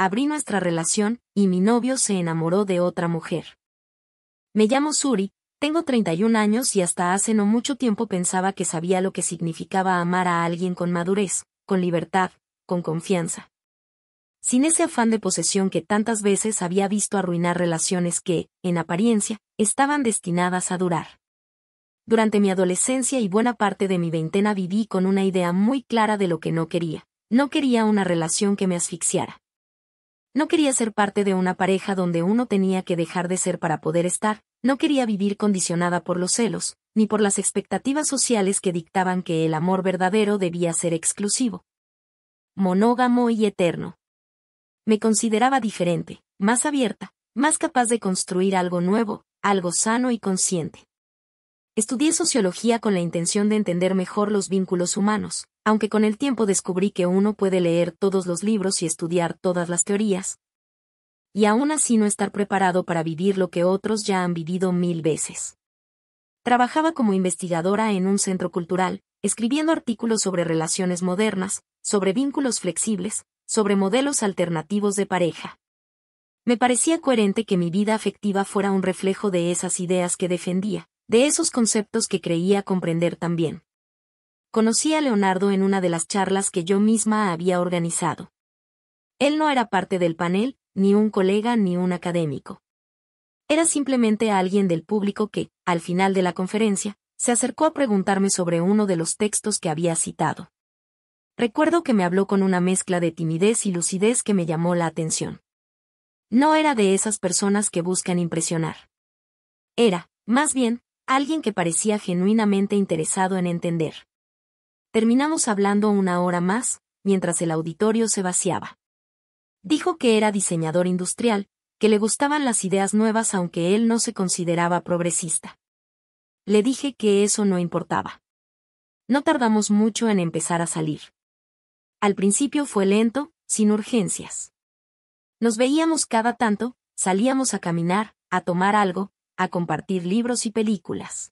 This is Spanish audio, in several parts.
abrí nuestra relación, y mi novio se enamoró de otra mujer. Me llamo Suri, tengo 31 años y hasta hace no mucho tiempo pensaba que sabía lo que significaba amar a alguien con madurez, con libertad, con confianza. Sin ese afán de posesión que tantas veces había visto arruinar relaciones que, en apariencia, estaban destinadas a durar. Durante mi adolescencia y buena parte de mi veintena viví con una idea muy clara de lo que no quería. No quería una relación que me asfixiara. No quería ser parte de una pareja donde uno tenía que dejar de ser para poder estar, no quería vivir condicionada por los celos, ni por las expectativas sociales que dictaban que el amor verdadero debía ser exclusivo, monógamo y eterno. Me consideraba diferente, más abierta, más capaz de construir algo nuevo, algo sano y consciente. Estudié sociología con la intención de entender mejor los vínculos humanos, aunque con el tiempo descubrí que uno puede leer todos los libros y estudiar todas las teorías, y aún así no estar preparado para vivir lo que otros ya han vivido 1000 veces. Trabajaba como investigadora en un centro cultural, escribiendo artículos sobre relaciones modernas, sobre vínculos flexibles, sobre modelos alternativos de pareja. Me parecía coherente que mi vida afectiva fuera un reflejo de esas ideas que defendía, de esos conceptos que creía comprender también. Conocí a Leonardo en una de las charlas que yo misma había organizado. Él no era parte del panel, ni un colega ni un académico. Era simplemente alguien del público que, al final de la conferencia, se acercó a preguntarme sobre uno de los textos que había citado. Recuerdo que me habló con una mezcla de timidez y lucidez que me llamó la atención. No era de esas personas que buscan impresionar. Era, más bien, alguien que parecía genuinamente interesado en entender. Terminamos hablando una hora más, mientras el auditorio se vaciaba. Dijo que era diseñador industrial, que le gustaban las ideas nuevas aunque él no se consideraba progresista. Le dije que eso no importaba. No tardamos mucho en empezar a salir. Al principio fue lento, sin urgencias. Nos veíamos cada tanto, salíamos a caminar, a tomar algo, a compartir libros y películas.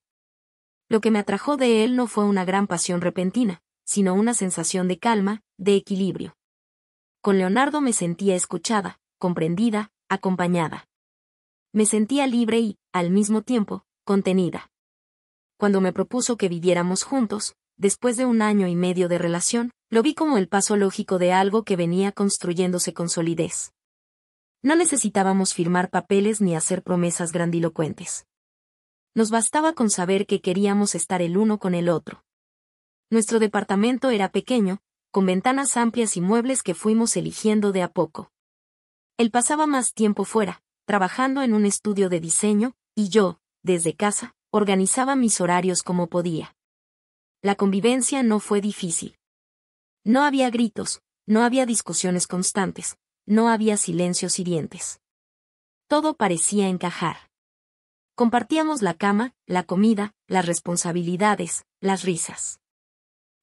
Lo que me atrajo de él no fue una gran pasión repentina, sino una sensación de calma, de equilibrio. Con Leonardo me sentía escuchada, comprendida, acompañada. Me sentía libre y, al mismo tiempo, contenida. Cuando me propuso que viviéramos juntos, después de 1 año y medio de relación, lo vi como el paso lógico de algo que venía construyéndose con solidez. No necesitábamos firmar papeles ni hacer promesas grandilocuentes. Nos bastaba con saber que queríamos estar el uno con el otro. Nuestro departamento era pequeño, con ventanas amplias y muebles que fuimos eligiendo de a poco. Él pasaba más tiempo fuera, trabajando en un estudio de diseño, y yo, desde casa, organizaba mis horarios como podía. La convivencia no fue difícil. No había gritos, no había discusiones constantes, no había silencios hirientes. Todo parecía encajar. Compartíamos la cama, la comida, las responsabilidades, las risas.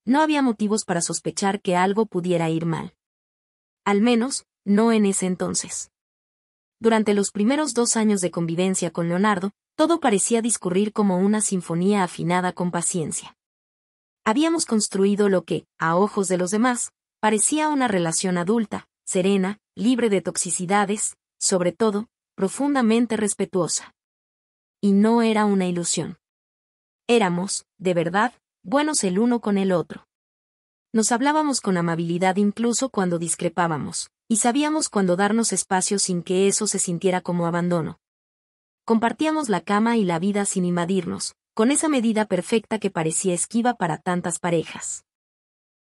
No había motivos para sospechar que algo pudiera ir mal. Al menos, no en ese entonces. Durante los primeros 2 años de convivencia con Leonardo, todo parecía discurrir como una sinfonía afinada con paciencia. Habíamos construido lo que, a ojos de los demás, parecía una relación adulta, serena, libre de toxicidades, sobre todo, profundamente respetuosa. Y no era una ilusión. Éramos, de verdad, buenos el uno con el otro. Nos hablábamos con amabilidad incluso cuando discrepábamos, y sabíamos cuándo darnos espacio sin que eso se sintiera como abandono. Compartíamos la cama y la vida sin invadirnos, con esa medida perfecta que parecía esquiva para tantas parejas.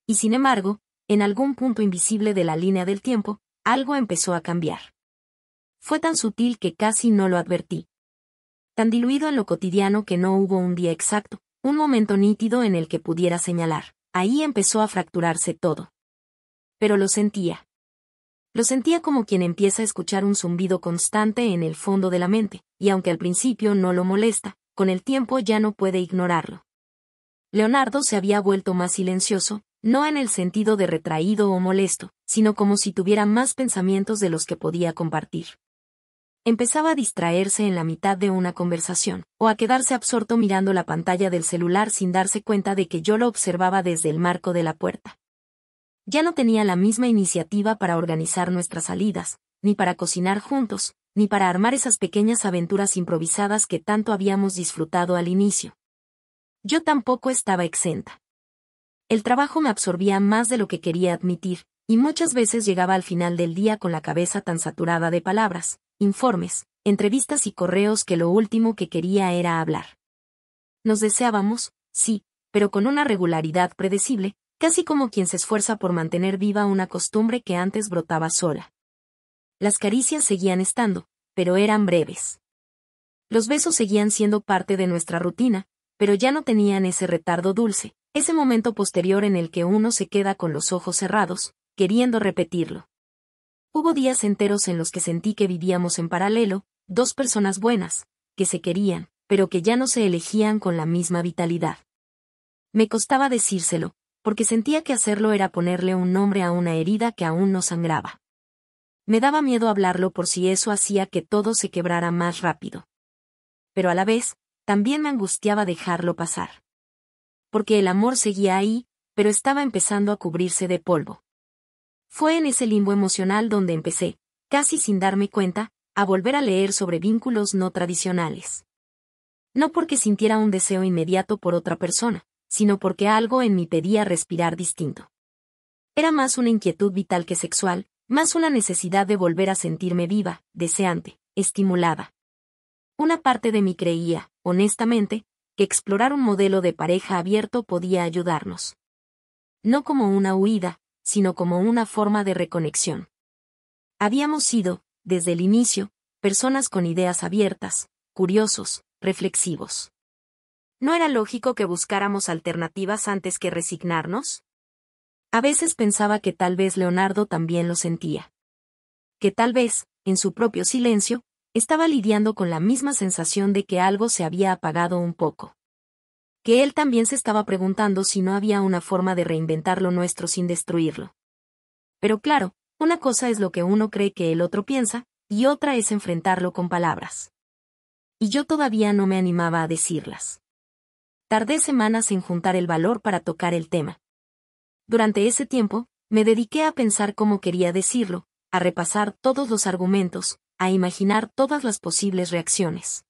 Y sin embargo, en algún punto invisible de la línea del tiempo, algo empezó a cambiar. Fue tan sutil que casi no lo advertí. Tan diluido en lo cotidiano que no hubo un día exacto, un momento nítido en el que pudiera señalar. Ahí empezó a fracturarse todo. Pero lo sentía. Lo sentía como quien empieza a escuchar un zumbido constante en el fondo de la mente, y aunque al principio no lo molesta, con el tiempo ya no puede ignorarlo. Leonardo se había vuelto más silencioso, no en el sentido de retraído o molesto, sino como si tuviera más pensamientos de los que podía compartir. Empezaba a distraerse en la mitad de una conversación, o a quedarse absorto mirando la pantalla del celular sin darse cuenta de que yo lo observaba desde el marco de la puerta. Ya no tenía la misma iniciativa para organizar nuestras salidas, ni para cocinar juntos, ni para armar esas pequeñas aventuras improvisadas que tanto habíamos disfrutado al inicio. Yo tampoco estaba exenta. El trabajo me absorbía más de lo que quería admitir, y muchas veces llegaba al final del día con la cabeza tan saturada de palabras, informes, entrevistas y correos que lo último que quería era hablar. Nos deseábamos, sí, pero con una regularidad predecible, casi como quien se esfuerza por mantener viva una costumbre que antes brotaba sola. Las caricias seguían estando, pero eran breves. Los besos seguían siendo parte de nuestra rutina, pero ya no tenían ese retardo dulce, ese momento posterior en el que uno se queda con los ojos cerrados, queriendo repetirlo. Hubo días enteros en los que sentí que vivíamos en paralelo, dos personas buenas, que se querían, pero que ya no se elegían con la misma vitalidad. Me costaba decírselo, porque sentía que hacerlo era ponerle un nombre a una herida que aún no sangraba. Me daba miedo hablarlo por si eso hacía que todo se quebrara más rápido. Pero a la vez, también me angustiaba dejarlo pasar. Porque el amor seguía ahí, pero estaba empezando a cubrirse de polvo. Fue en ese limbo emocional donde empecé, casi sin darme cuenta, a volver a leer sobre vínculos no tradicionales. No porque sintiera un deseo inmediato por otra persona, sino porque algo en mí pedía respirar distinto. Era más una inquietud vital que sexual, más una necesidad de volver a sentirme viva, deseante, estimulada. Una parte de mí creía, honestamente, que explorar un modelo de pareja abierto podía ayudarnos. No como una huida, sino como una forma de reconexión. Habíamos sido, desde el inicio, personas con ideas abiertas, curiosos, reflexivos. ¿No era lógico que buscáramos alternativas antes que resignarnos? A veces pensaba que tal vez Leonardo también lo sentía. Que tal vez, en su propio silencio, estaba lidiando con la misma sensación de que algo se había apagado un poco. Que él también se estaba preguntando si no había una forma de reinventar lo nuestro sin destruirlo. Pero claro, una cosa es lo que uno cree que el otro piensa, y otra es enfrentarlo con palabras. Y yo todavía no me animaba a decirlas. Tardé semanas en juntar el valor para tocar el tema. Durante ese tiempo, me dediqué a pensar cómo quería decirlo, a repasar todos los argumentos, a imaginar todas las posibles reacciones.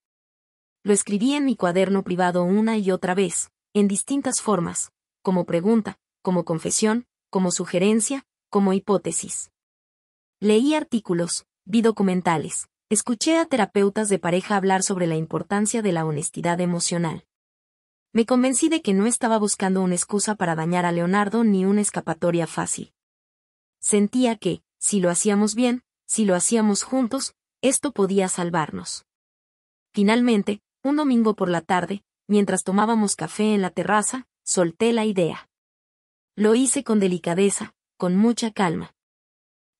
Lo escribí en mi cuaderno privado una y otra vez, en distintas formas, como pregunta, como confesión, como sugerencia, como hipótesis. Leí artículos, vi documentales, escuché a terapeutas de pareja hablar sobre la importancia de la honestidad emocional. Me convencí de que no estaba buscando una excusa para dañar a Leonardo ni una escapatoria fácil. Sentía que, si lo hacíamos bien, si lo hacíamos juntos, esto podía salvarnos. Finalmente, un domingo por la tarde, mientras tomábamos café en la terraza, solté la idea. Lo hice con delicadeza, con mucha calma.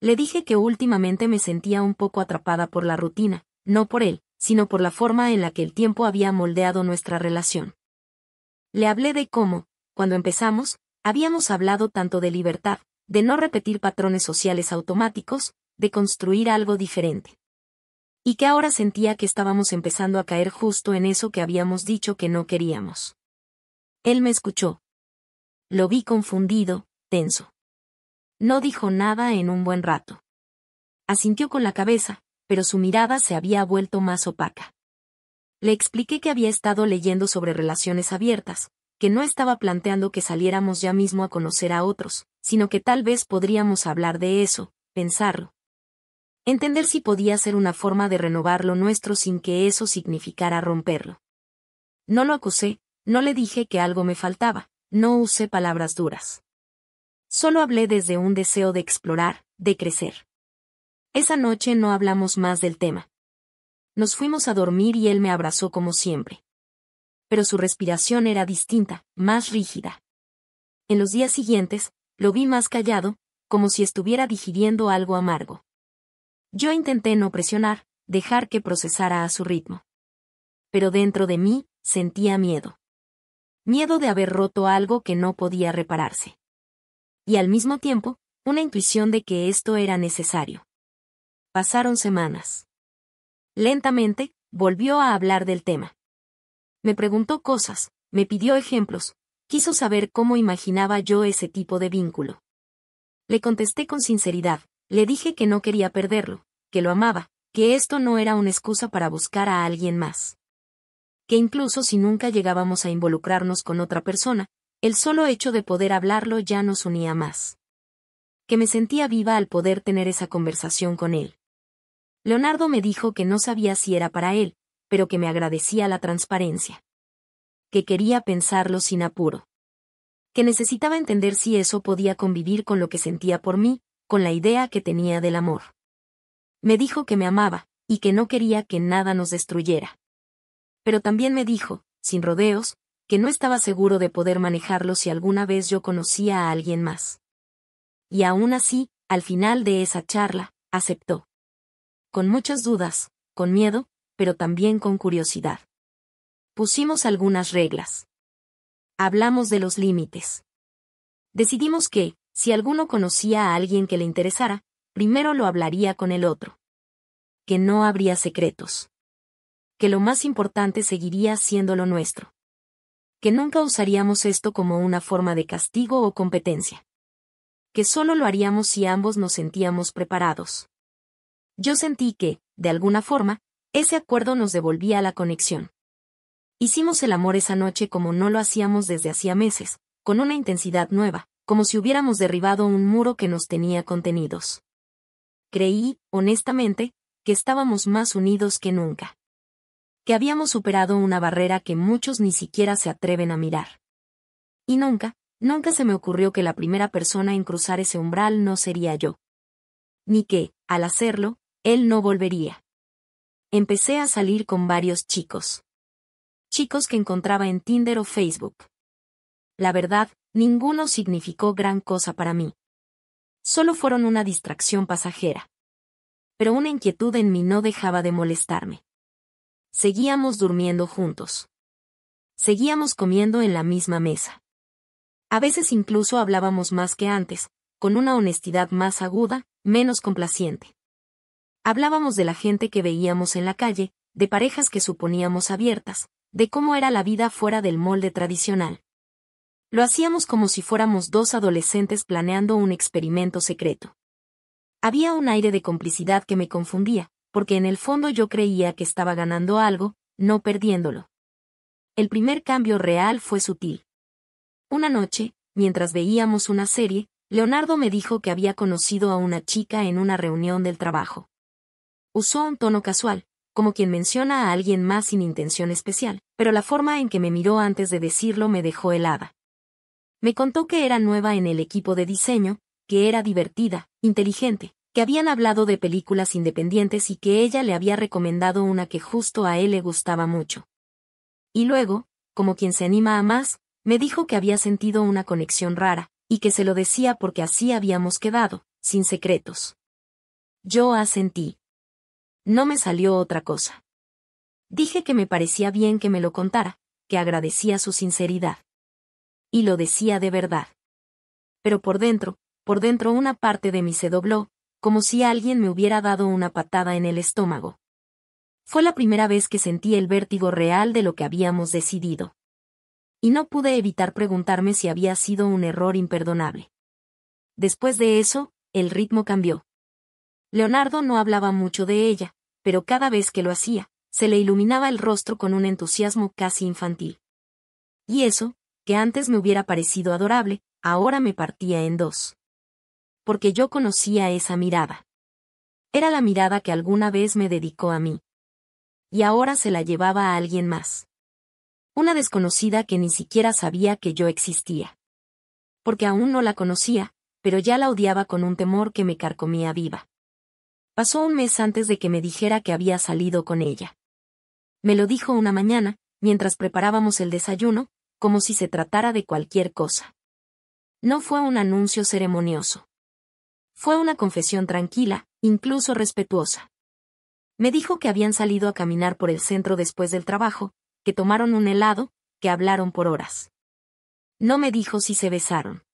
Le dije que últimamente me sentía un poco atrapada por la rutina, no por él, sino por la forma en la que el tiempo había moldeado nuestra relación. Le hablé de cómo, cuando empezamos, habíamos hablado tanto de libertad, de no repetir patrones sociales automáticos, de construir algo diferente. Y que ahora sentía que estábamos empezando a caer justo en eso que habíamos dicho que no queríamos. Él me escuchó. Lo vi confundido, tenso. No dijo nada en un buen rato. Asintió con la cabeza, pero su mirada se había vuelto más opaca. Le expliqué que había estado leyendo sobre relaciones abiertas, que no estaba planteando que saliéramos ya mismo a conocer a otros, sino que tal vez podríamos hablar de eso, pensarlo. Entender si podía ser una forma de renovar lo nuestro sin que eso significara romperlo. No lo acusé, no le dije que algo me faltaba, no usé palabras duras. Solo hablé desde un deseo de explorar, de crecer. Esa noche no hablamos más del tema. Nos fuimos a dormir y él me abrazó como siempre. Pero su respiración era distinta, más rígida. En los días siguientes, lo vi más callado, como si estuviera digiriendo algo amargo. Yo intenté no presionar, dejar que procesara a su ritmo. Pero dentro de mí, sentía miedo. Miedo de haber roto algo que no podía repararse. Y al mismo tiempo, una intuición de que esto era necesario. Pasaron semanas. Lentamente, volvió a hablar del tema. Me preguntó cosas, me pidió ejemplos, quiso saber cómo imaginaba yo ese tipo de vínculo. Le contesté con sinceridad, le dije que no quería perderlo, que lo amaba, que esto no era una excusa para buscar a alguien más. Que incluso si nunca llegábamos a involucrarnos con otra persona, el solo hecho de poder hablarlo ya nos unía más. Que me sentía viva al poder tener esa conversación con él. Leonardo me dijo que no sabía si era para él, pero que me agradecía la transparencia. Que quería pensarlo sin apuro. Que necesitaba entender si eso podía convivir con lo que sentía por mí, con la idea que tenía del amor. Me dijo que me amaba, y que no quería que nada nos destruyera. Pero también me dijo, sin rodeos, que no estaba seguro de poder manejarlo si alguna vez yo conocía a alguien más. Y aún así, al final de esa charla, aceptó. Con muchas dudas, con miedo, pero también con curiosidad. Pusimos algunas reglas. Hablamos de los límites. Decidimos que, si alguno conocía a alguien que le interesara, primero lo hablaría con el otro. Que no habría secretos. Que lo más importante seguiría siendo lo nuestro. Que nunca usaríamos esto como una forma de castigo o competencia. Que solo lo haríamos si ambos nos sentíamos preparados. Yo sentí que, de alguna forma, ese acuerdo nos devolvía la conexión. Hicimos el amor esa noche como no lo hacíamos desde hacía meses, con una intensidad nueva, como si hubiéramos derribado un muro que nos tenía contenidos. Creí, honestamente, que estábamos más unidos que nunca. Que habíamos superado una barrera que muchos ni siquiera se atreven a mirar. Y nunca se me ocurrió que la primera persona en cruzar ese umbral no sería yo. Ni que, al hacerlo, él no volvería. Empecé a salir con varios chicos. Chicos que encontraba en Tinder o Facebook. La verdad, ninguno significó gran cosa para mí. Solo fueron una distracción pasajera. Pero una inquietud en mí no dejaba de molestarme. Seguíamos durmiendo juntos. Seguíamos comiendo en la misma mesa. A veces incluso hablábamos más que antes, con una honestidad más aguda, menos complaciente. Hablábamos de la gente que veíamos en la calle, de parejas que suponíamos abiertas, de cómo era la vida fuera del molde tradicional. Lo hacíamos como si fuéramos dos adolescentes planeando un experimento secreto. Había un aire de complicidad que me confundía, porque en el fondo yo creía que estaba ganando algo, no perdiéndolo. El primer cambio real fue sutil. Una noche, mientras veíamos una serie, Leonardo me dijo que había conocido a una chica en una reunión del trabajo. Usó un tono casual, como quien menciona a alguien más sin intención especial, pero la forma en que me miró antes de decirlo me dejó helada. Me contó que era nueva en el equipo de diseño, que era divertida, inteligente, que habían hablado de películas independientes y que ella le había recomendado una que justo a él le gustaba mucho. Y luego, como quien se anima a más, me dijo que había sentido una conexión rara, y que se lo decía porque así habíamos quedado, sin secretos. Yo asentí. No me salió otra cosa. Dije que me parecía bien que me lo contara, que agradecía su sinceridad. Y lo decía de verdad. Pero por dentro una parte de mí se dobló, como si alguien me hubiera dado una patada en el estómago. Fue la primera vez que sentí el vértigo real de lo que habíamos decidido. Y no pude evitar preguntarme si había sido un error imperdonable. Después de eso, el ritmo cambió. Leonardo no hablaba mucho de ella, pero cada vez que lo hacía, se le iluminaba el rostro con un entusiasmo casi infantil. Y eso, que antes me hubiera parecido adorable, ahora me partía en dos. Porque yo conocía esa mirada. Era la mirada que alguna vez me dedicó a mí. Y ahora se la llevaba a alguien más. Una desconocida que ni siquiera sabía que yo existía. Porque aún no la conocía, pero ya la odiaba con un temor que me carcomía viva. Pasó un mes antes de que me dijera que había salido con ella. Me lo dijo una mañana, mientras preparábamos el desayuno, como si se tratara de cualquier cosa. No fue un anuncio ceremonioso. Fue una confesión tranquila, incluso respetuosa. Me dijo que habían salido a caminar por el centro después del trabajo, que tomaron un helado, que hablaron por horas. No me dijo si se besaron.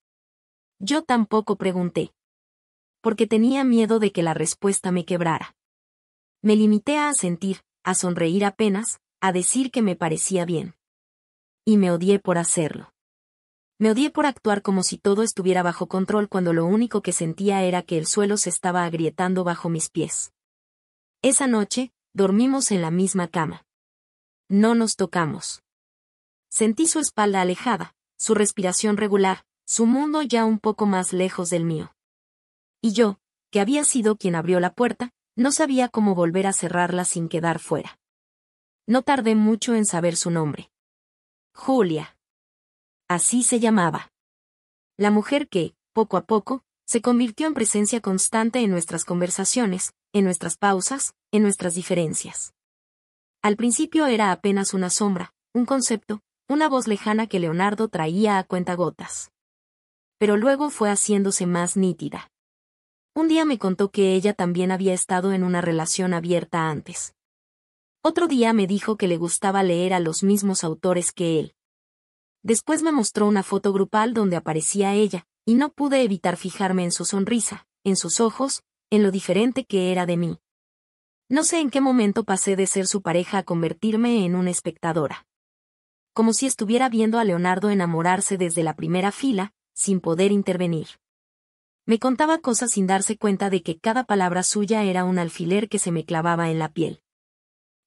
Yo tampoco pregunté. Porque tenía miedo de que la respuesta me quebrara. Me limité a asentir, a sonreír apenas, a decir que me parecía bien. Y me odié por hacerlo. Me odié por actuar como si todo estuviera bajo control cuando lo único que sentía era que el suelo se estaba agrietando bajo mis pies. Esa noche, dormimos en la misma cama. No nos tocamos. Sentí su espalda alejada, su respiración regular, su mundo ya un poco más lejos del mío. Y yo, que había sido quien abrió la puerta, no sabía cómo volver a cerrarla sin quedar fuera. No tardé mucho en saber su nombre. Julia. Así se llamaba. La mujer que, poco a poco, se convirtió en presencia constante en nuestras conversaciones, en nuestras pausas, en nuestras diferencias. Al principio era apenas una sombra, un concepto, una voz lejana que Leonardo traía a cuentagotas. Pero luego fue haciéndose más nítida. Un día me contó que ella también había estado en una relación abierta antes. Otro día me dijo que le gustaba leer a los mismos autores que él. Después me mostró una foto grupal donde aparecía ella, y no pude evitar fijarme en su sonrisa, en sus ojos, en lo diferente que era de mí. No sé en qué momento pasé de ser su pareja a convertirme en una espectadora. Como si estuviera viendo a Leonardo enamorarse desde la primera fila, sin poder intervenir. Me contaba cosas sin darse cuenta de que cada palabra suya era un alfiler que se me clavaba en la piel.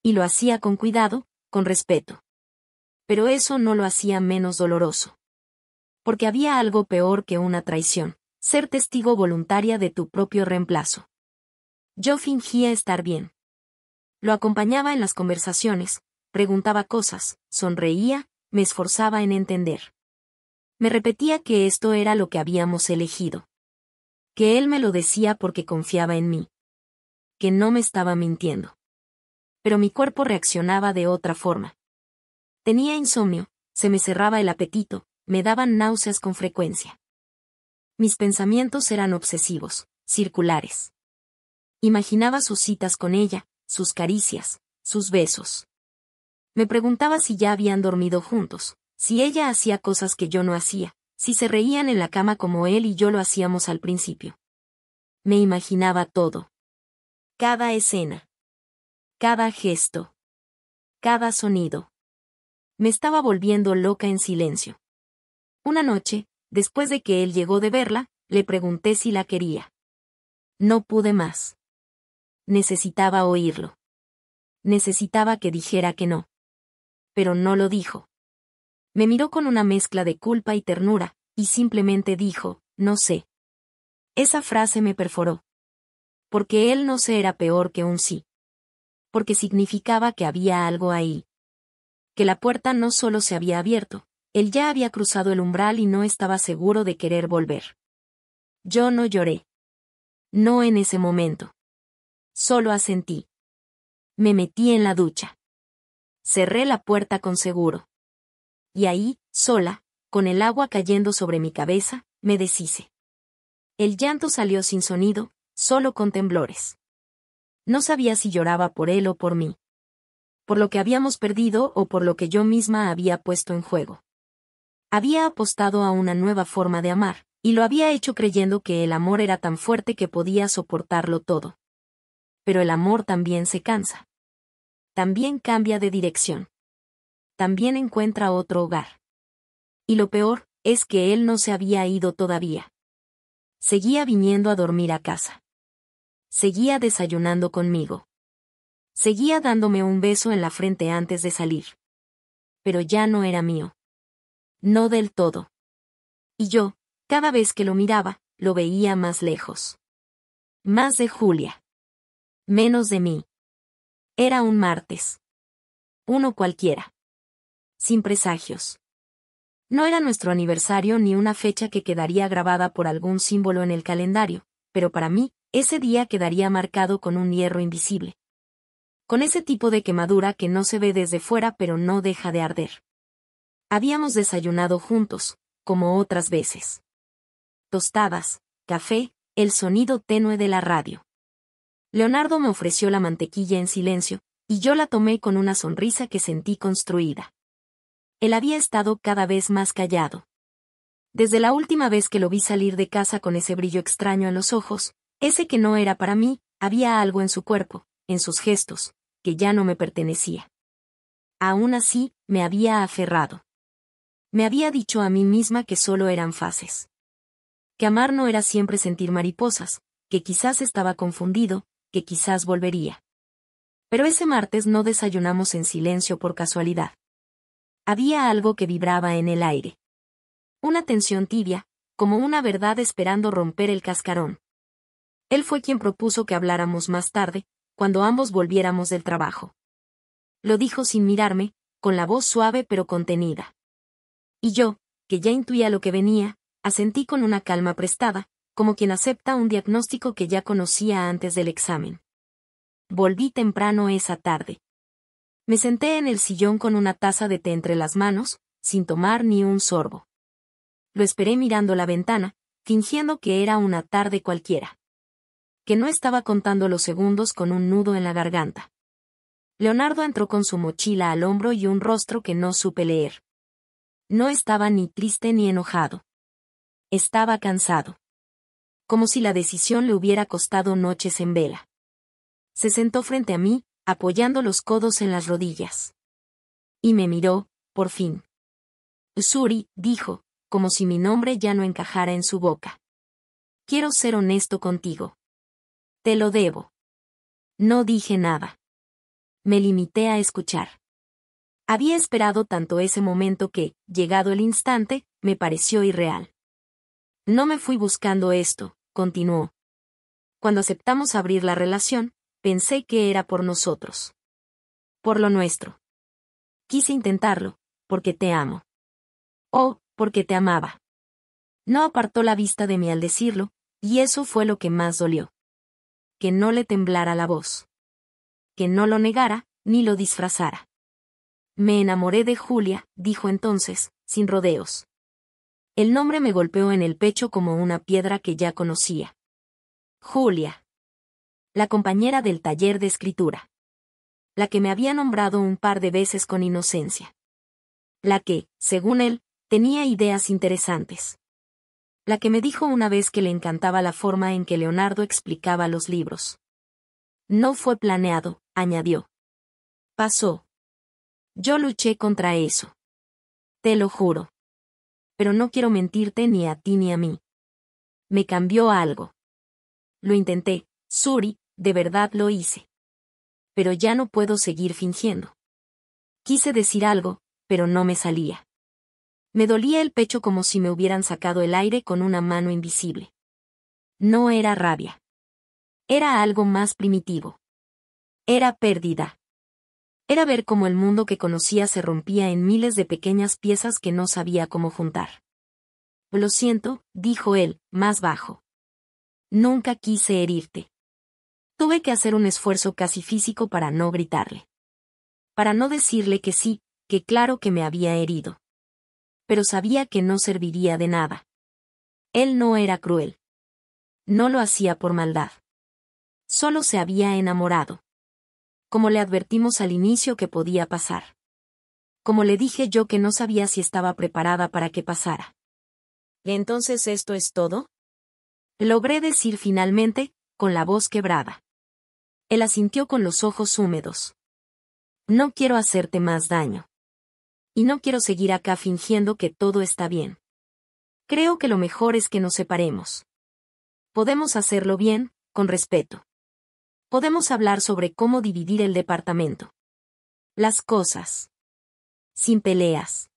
Y lo hacía con cuidado, con respeto. Pero eso no lo hacía menos doloroso. Porque había algo peor que una traición, ser testigo voluntaria de tu propio reemplazo. Yo fingía estar bien. Lo acompañaba en las conversaciones, preguntaba cosas, sonreía, me esforzaba en entender. Me repetía que esto era lo que habíamos elegido. Que él me lo decía porque confiaba en mí. Que no me estaba mintiendo. Pero mi cuerpo reaccionaba de otra forma. Tenía insomnio, se me cerraba el apetito, me daban náuseas con frecuencia. Mis pensamientos eran obsesivos, circulares. Imaginaba sus citas con ella, sus caricias, sus besos. Me preguntaba si ya habían dormido juntos, si ella hacía cosas que yo no hacía, si se reían en la cama como él y yo lo hacíamos al principio. Me imaginaba todo. Cada escena. Cada gesto. Cada sonido. Me estaba volviendo loca en silencio. Una noche, después de que él llegó de verla, le pregunté si la quería. No pude más. Necesitaba oírlo. Necesitaba que dijera que no. Pero no lo dijo. Me miró con una mezcla de culpa y ternura, y simplemente dijo, no sé. Esa frase me perforó. Porque él no sé era peor que un sí. Porque significaba que había algo ahí. Que la puerta no solo se había abierto, él ya había cruzado el umbral y no estaba seguro de querer volver. Yo no lloré. No en ese momento. Solo asentí. Me metí en la ducha. Cerré la puerta con seguro. Y ahí, sola, con el agua cayendo sobre mi cabeza, me deshice. El llanto salió sin sonido, solo con temblores. No sabía si lloraba por él o por mí. Por lo que habíamos perdido o por lo que yo misma había puesto en juego. Había apostado a una nueva forma de amar, y lo había hecho creyendo que el amor era tan fuerte que podía soportarlo todo. Pero el amor también se cansa. También cambia de dirección. También encuentra otro hogar. Y lo peor, es que él no se había ido todavía. Seguía viniendo a dormir a casa. Seguía desayunando conmigo. Seguía dándome un beso en la frente antes de salir. Pero ya no era mío. No del todo. Y yo, cada vez que lo miraba, lo veía más lejos. Más de Julia. Menos de mí. Era un martes. Uno cualquiera. Sin presagios. No era nuestro aniversario ni una fecha que quedaría grabada por algún símbolo en el calendario, pero para mí, ese día quedaría marcado con un hierro invisible. Con ese tipo de quemadura que no se ve desde fuera pero no deja de arder. Habíamos desayunado juntos, como otras veces. Tostadas, café, el sonido tenue de la radio. Leonardo me ofreció la mantequilla en silencio, y yo la tomé con una sonrisa que sentí construida. Él había estado cada vez más callado. Desde la última vez que lo vi salir de casa con ese brillo extraño en los ojos, ese que no era para mí, había algo en su cuerpo, en sus gestos, que ya no me pertenecía. Aún así, me había aferrado. Me había dicho a mí misma que solo eran fases. Que amar no era siempre sentir mariposas, que quizás estaba confundido, que quizás volvería. Pero ese martes no desayunamos en silencio por casualidad. Había algo que vibraba en el aire. Una tensión tibia, como una verdad esperando romper el cascarón. Él fue quien propuso que habláramos más tarde, cuando ambos volviéramos del trabajo. Lo dijo sin mirarme, con la voz suave pero contenida. Y yo, que ya intuía lo que venía, asentí con una calma prestada, como quien acepta un diagnóstico que ya conocía antes del examen. Volví temprano esa tarde. Me senté en el sillón con una taza de té entre las manos, sin tomar ni un sorbo. Lo esperé mirando la ventana, fingiendo que era una tarde cualquiera. Que no estaba contando los segundos con un nudo en la garganta. Leonardo entró con su mochila al hombro y un rostro que no supe leer. No estaba ni triste ni enojado. Estaba cansado. Como si la decisión le hubiera costado noches en vela. Se sentó frente a mí, apoyando los codos en las rodillas. Y me miró, por fin. Suri, dijo, como si mi nombre ya no encajara en su boca. Quiero ser honesto contigo. Te lo debo. No dije nada. Me limité a escuchar. Había esperado tanto ese momento que, llegado el instante, me pareció irreal. No me fui buscando esto, continuó. Cuando aceptamos abrir la relación, pensé que era por nosotros. Por lo nuestro. Quise intentarlo, porque te amo. Oh, porque te amaba. No apartó la vista de mí al decirlo, y eso fue lo que más dolió. Que no le temblara la voz. Que no lo negara, ni lo disfrazara. Me enamoré de Julia, dijo entonces, sin rodeos. El nombre me golpeó en el pecho como una piedra que ya conocía. Julia. La compañera del taller de escritura. La que me había nombrado un par de veces con inocencia. La que, según él, tenía ideas interesantes. La que me dijo una vez que le encantaba la forma en que Leonardo explicaba los libros. No fue planeado, añadió. Pasó. Yo luché contra eso. Te lo juro. Pero no quiero mentirte ni a ti ni a mí. Me cambió algo. Lo intenté, Suri, de verdad lo hice. Pero ya no puedo seguir fingiendo. Quise decir algo, pero no me salía. Me dolía el pecho como si me hubieran sacado el aire con una mano invisible. No era rabia. Era algo más primitivo. Era pérdida. Era ver cómo el mundo que conocía se rompía en miles de pequeñas piezas que no sabía cómo juntar. Lo siento, dijo él, más bajo. Nunca quise herirte. Tuve que hacer un esfuerzo casi físico para no gritarle. Para no decirle que sí, que claro que me había herido. Pero sabía que no serviría de nada. Él no era cruel. No lo hacía por maldad. Solo se había enamorado. Como le advertimos al inicio que podía pasar. Como le dije yo que no sabía si estaba preparada para que pasara. ¿Entonces esto es todo? Logré decir finalmente, con la voz quebrada. Él asintió con los ojos húmedos. No quiero hacerte más daño. Y no quiero seguir acá fingiendo que todo está bien. Creo que lo mejor es que nos separemos. Podemos hacerlo bien, con respeto. Podemos hablar sobre cómo dividir el departamento. Las cosas. Sin peleas.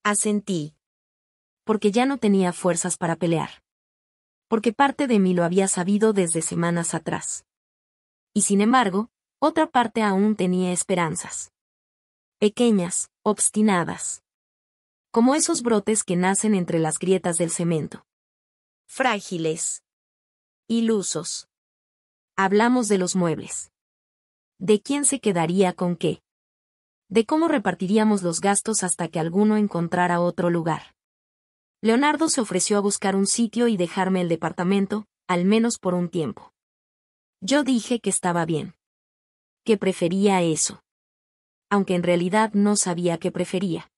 Asentí. Porque ya no tenía fuerzas para pelear. Porque parte de mí lo había sabido desde semanas atrás. Y sin embargo, otra parte aún tenía esperanzas. Pequeñas, obstinadas. Como esos brotes que nacen entre las grietas del cemento. Frágiles. Ilusos. Hablamos de los muebles. De quién se quedaría con qué. De cómo repartiríamos los gastos hasta que alguno encontrara otro lugar. Leonardo se ofreció a buscar un sitio y dejarme el departamento, al menos por un tiempo. Yo dije que estaba bien. Que prefería eso. Aunque en realidad no sabía qué prefería.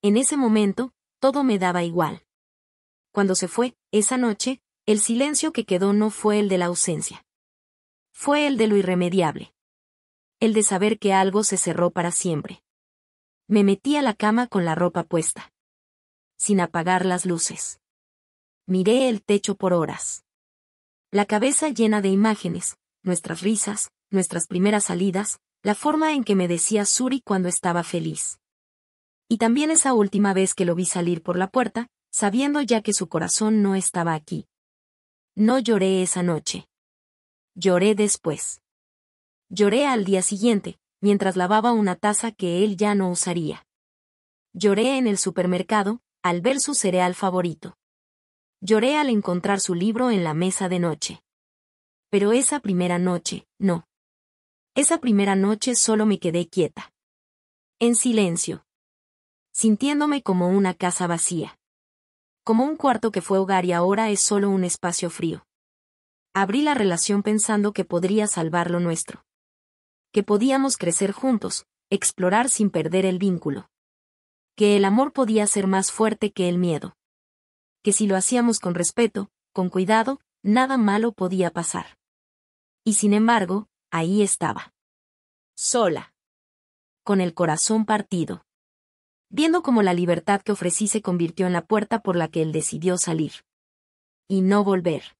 En ese momento, todo me daba igual. Cuando se fue, esa noche, el silencio que quedó no fue el de la ausencia. Fue el de lo irremediable. El de saber que algo se cerró para siempre. Me metí a la cama con la ropa puesta. sin apagar las luces. Miré el techo por horas. La cabeza llena de imágenes, nuestras risas, nuestras primeras salidas, la forma en que me decía Suri cuando estaba feliz. Y también esa última vez que lo vi salir por la puerta, sabiendo ya que su corazón no estaba aquí. No lloré esa noche. Lloré después. Lloré al día siguiente, mientras lavaba una taza que él ya no usaría. Lloré en el supermercado, al ver su cereal favorito. Lloré al encontrar su libro en la mesa de noche. Pero esa primera noche, no. Esa primera noche solo me quedé quieta. En silencio. Sintiéndome como una casa vacía. Como un cuarto que fue hogar y ahora es solo un espacio frío. Abrí la relación pensando que podría salvar lo nuestro. Que podíamos crecer juntos, explorar sin perder el vínculo. Que el amor podía ser más fuerte que el miedo. Que si lo hacíamos con respeto, con cuidado, nada malo podía pasar. Y sin embargo, ahí estaba. Sola. Con el corazón partido. Viendo cómo la libertad que ofrecí se convirtió en la puerta por la que él decidió salir. Y no volver.